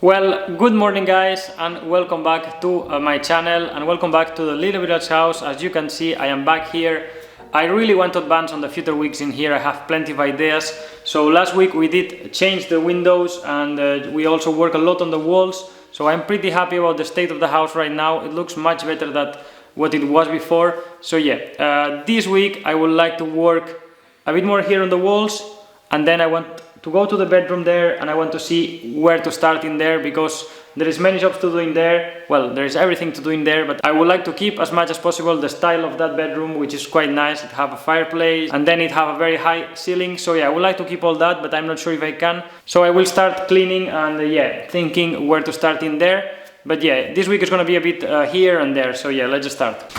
Well, good morning guys, and welcome back to my channel, and welcome back to the Little Village house. As you can see, I am back here. I really want to advance on the future weeks in here. I have plenty of ideas. So last week we did change the windows, and we also work a lot on the walls. So I'm pretty happy about the state of the house right now. It looks much better than what it was before. So yeah, this week I would like to work a bit more here on the walls, and then I want to go to the bedroom there, and I want to see where to start in there, because there is many jobs to do in there. Well, there is everything to do in there, but I would like to keep as much as possible the style of that bedroom, which is quite nice. It have a fireplace, and then it have a very high ceiling. So yeah, I would like to keep all that, but I'm not sure if I can. So I will start cleaning and yeah, thinking where to start in there. But yeah, this week is gonna be a bit here and there. So yeah, let's just start.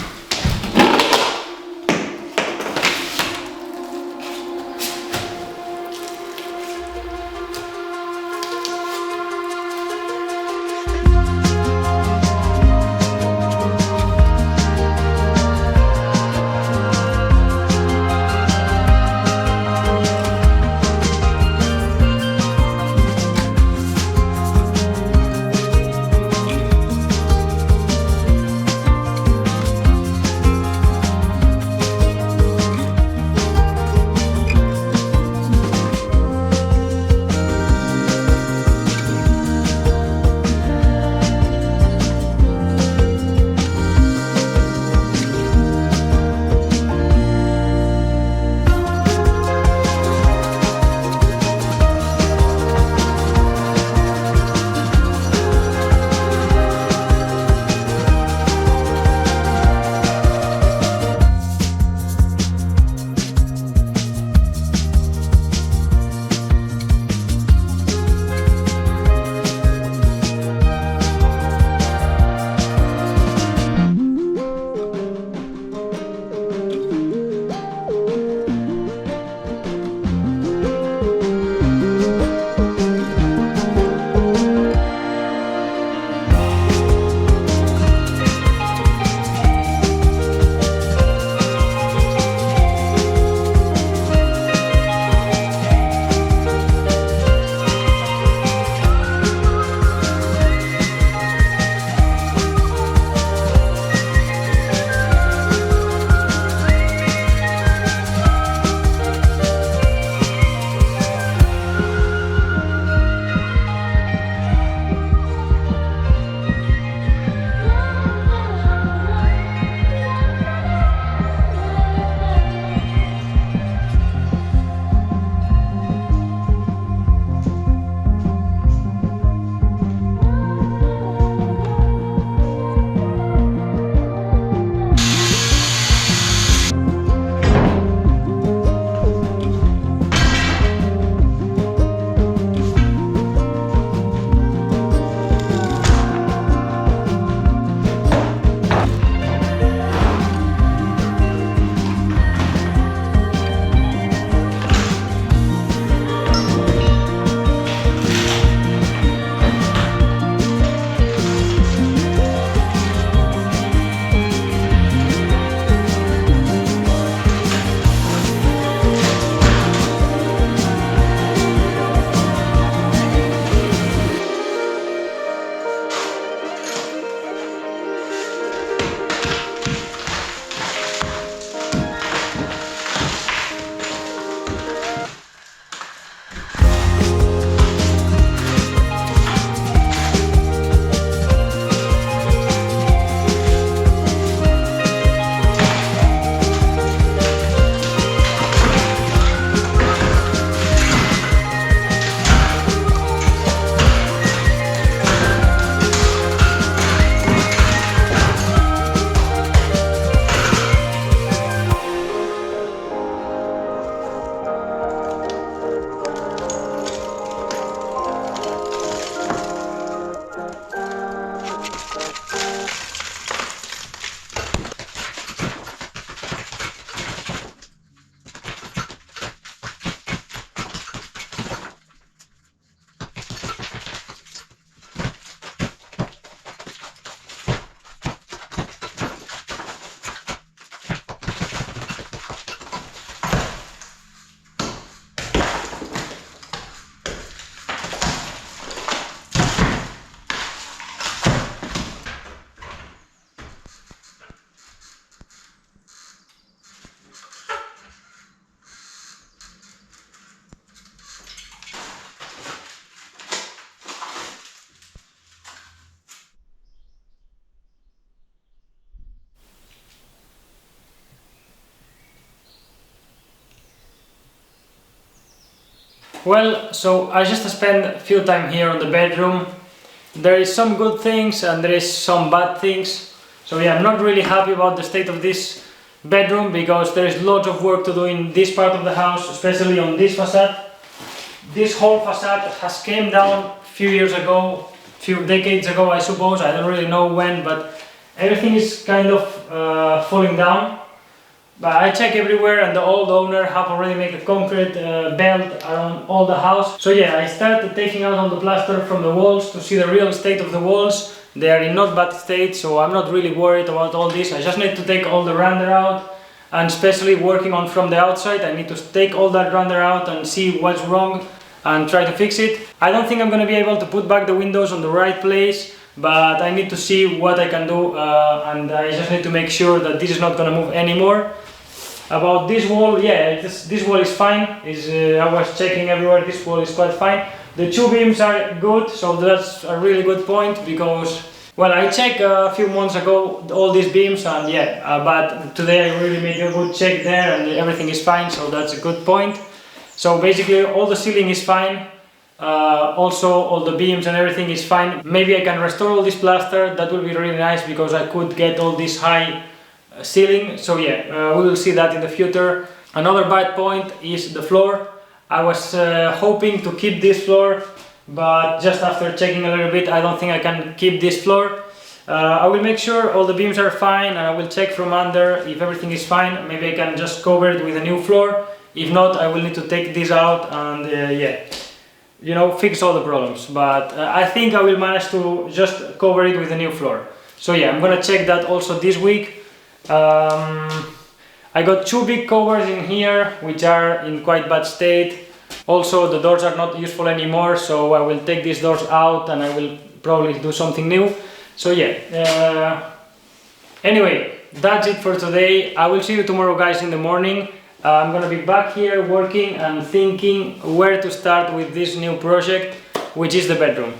Well, so I just spent a few time here on the bedroom. There is some good things and there is some bad things. So yeah, I'm not really happy about the state of this bedroom because there is lots of work to do in this part of the house, especially on this facade. This whole facade has came down a few years ago, few decades ago I suppose, I don't really know when, but everything is kind of falling down. But I check everywhere and the old owner have already made a concrete belt around all the house. So yeah, I started taking out all the plaster from the walls to see the real state of the walls. They are in not bad state, so I'm not really worried about all this. I just need to take all the render out, and especially working on from the outside, I need to take all that render out and see what's wrong and try to fix it. I don't think I'm going to be able to put back the windows on the right place, but I need to see what I can do, and I just need to make sure that this is not going to move anymore. About this wall, yeah, this wall is fine. I was checking everywhere, this wall is quite fine. The two beams are good, so that's a really good point because, well, I checked a few months ago all these beams and yeah, but today I really made a good check there and everything is fine, so that's a good point. So basically all the ceiling is fine, also all the beams and everything is fine. Maybe I can restore all this plaster, that would be really nice because I could get all this high ceiling. So yeah, we will see that in the future. Another bad point is the floor. I was hoping to keep this floor, but just after checking a little bit, I don't think I can keep this floor. I will make sure all the beams are fine and I will check from under if everything is fine. Maybe I can just cover it with a new floor. If not, I will need to take this out and yeah, you know, fix all the problems. But I think I will manage to just cover it with a new floor. So yeah, I'm gonna check that also this week. I got two big covers in here which are in quite bad state. Also the doors are not useful anymore, so I will take these doors out and I will probably do something new. So yeah, anyway, that's it for today. I will see you tomorrow guys in the morning. I'm gonna be back here working and thinking where to start with this new project, which is the bedroom.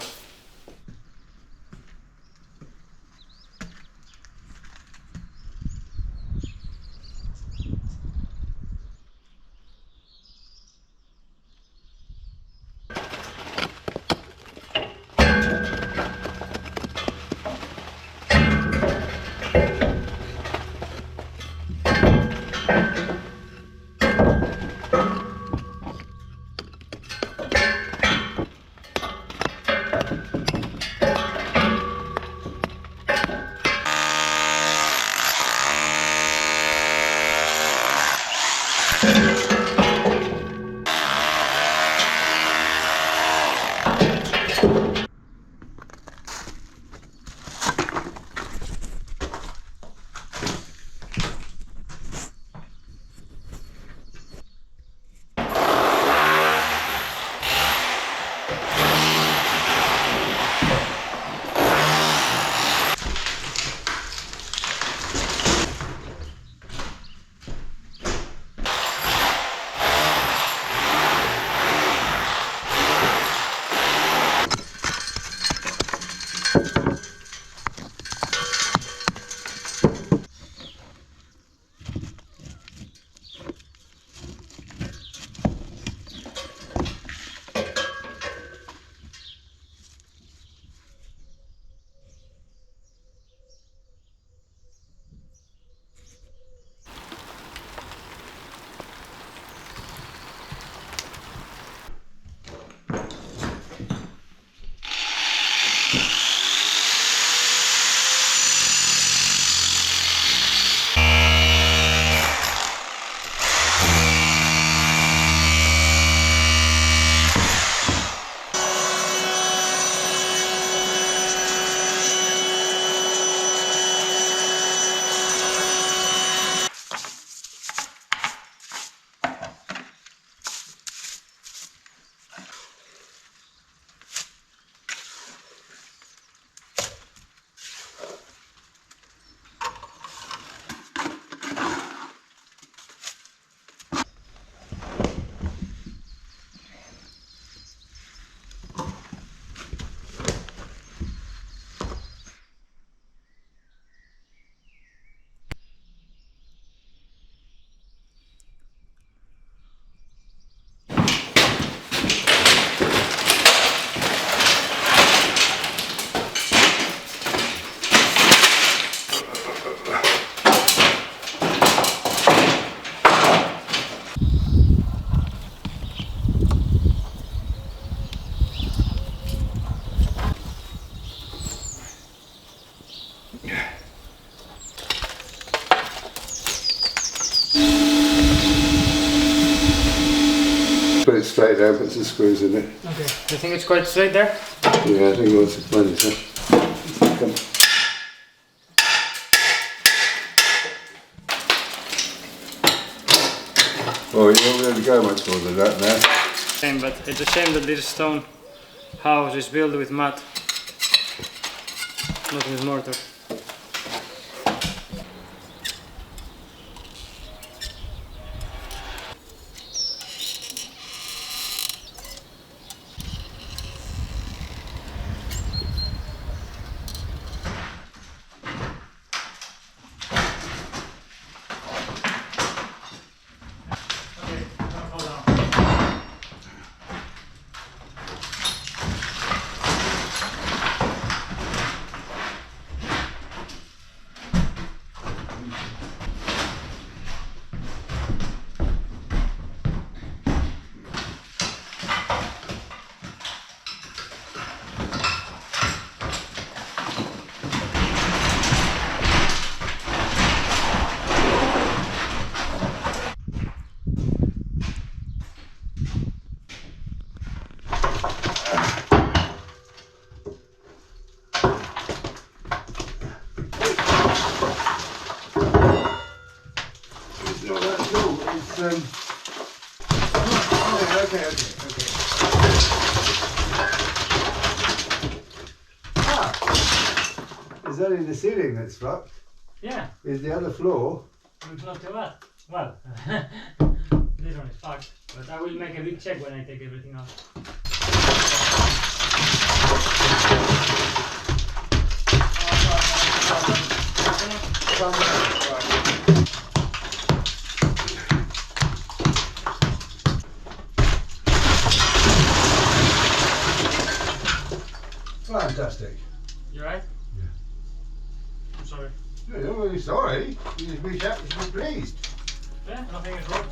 straight out, put some screws in it. Okay. Do you think it's quite straight there? Yeah, I think it was plenty, so. Come. Oh, you don't really go much more than that now. Shame, but it's a shame that this stone house is built with mud, not with mortar. Okay. It's only the ceiling that's fucked. Yeah. Is the other floor. It's not too bad. Well, this one is fucked, but I will make a big check when I take everything out. Fantastic. You right? Yeah. I'm sorry. No, don't really sorry. You just be happy to be pleased. Yeah, nothing is wrong.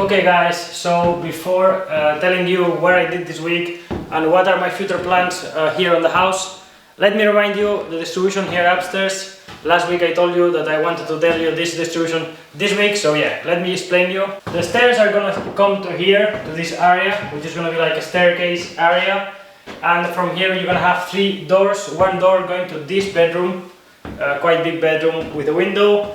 Okay guys, so before telling you what I did this week and what are my future plans here on the house, let me remind you the distribution here upstairs. Last week I told you that I wanted to tell you this distribution this week, so yeah, let me explain you. The stairs are gonna come to here, to this area, which is gonna be like a staircase area. And from here you're gonna have 3 doors. One door going to this bedroom, quite big bedroom with a window.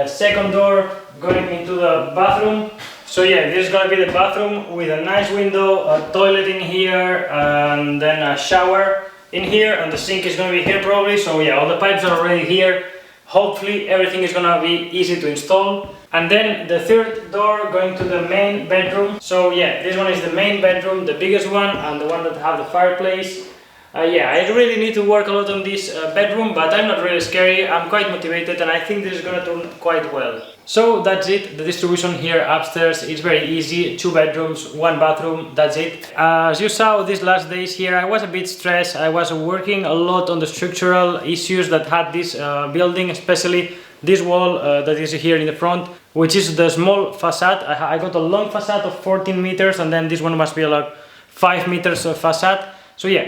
Second door going into the bathroom. So yeah, this is gonna be the bathroom with a nice window, a toilet in here, and then a shower in here, and the sink is gonna be here probably. So yeah, all the pipes are already here. Hopefully everything is gonna be easy to install. And then the third door going to the main bedroom. So yeah, this one is the main bedroom, the biggest one, and the one that have the fireplace. Yeah, I really need to work a lot on this bedroom, but I'm not really scary. I'm quite motivated and I think this is gonna turn quite well. So that's it, the distribution here upstairs is very easy. 2 bedrooms, 1 bathroom, that's it. As you saw these last days here, I was a bit stressed. I was working a lot on the structural issues that had this building, especially this wall that is here in the front, which is the small facade. I got a long facade of 14 meters and then this one must be like 5 meters of facade. So yeah.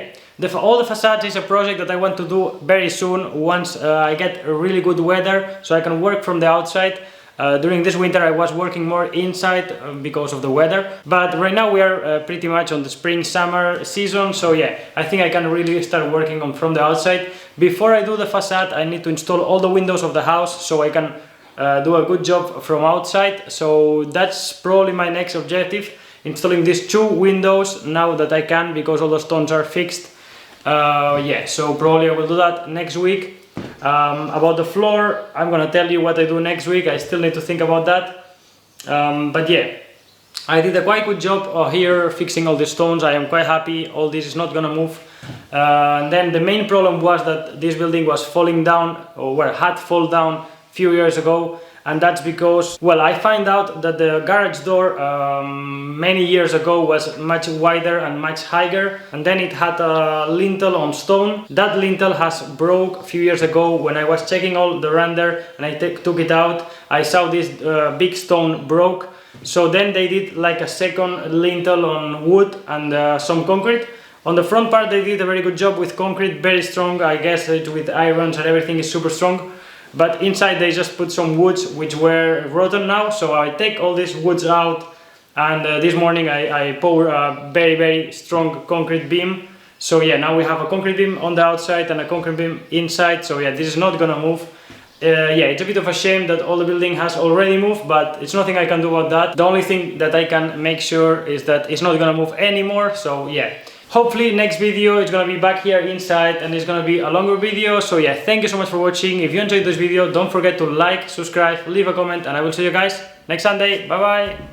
All the facades is a project that I want to do very soon once I get really good weather so I can work from the outside. During this winter I was working more inside because of the weather, but right now we are pretty much on the spring-summer season, so yeah, I think I can really start working on from the outside. Before I do the facade I need to install all the windows of the house so I can do a good job from outside, so that's probably my next objective, installing these 2 windows now that I can because all the stones are fixed. Yeah, so probably I will do that next week. About the floor, I'm gonna tell you what I do next week. I still need to think about that. But yeah, I did a quite good job here fixing all the stones. I am quite happy. All this is not gonna move. And then the main problem was that this building was falling down, or well, had fallen down a few years ago. And that's because, well, I find out that the garage door many years ago was much wider and much higher, and then it had a lintel on stone. That lintel has broke a few years ago. When I was checking all the render and I took it out, I saw this big stone broke. So then they did like a second lintel on wood and some concrete. On the front part they did a very good job with concrete, very strong. I guess it with irons and everything is super strong. But inside they just put some woods which were rotten now, so I take all these woods out, and this morning I pour a very strong concrete beam. So yeah, now we have a concrete beam on the outside and a concrete beam inside, so yeah, this is not gonna move. Yeah, it's a bit of a shame that all the building has already moved, but it's nothing I can do about that. The only thing that I can make sure is that it's not gonna move anymore, so yeah. Hopefully next video it's gonna be back here inside and it's gonna be a longer video. So yeah, thank you so much for watching. If you enjoyed this video, don't forget to like, subscribe, leave a comment, and I will see you guys next Sunday. Bye bye.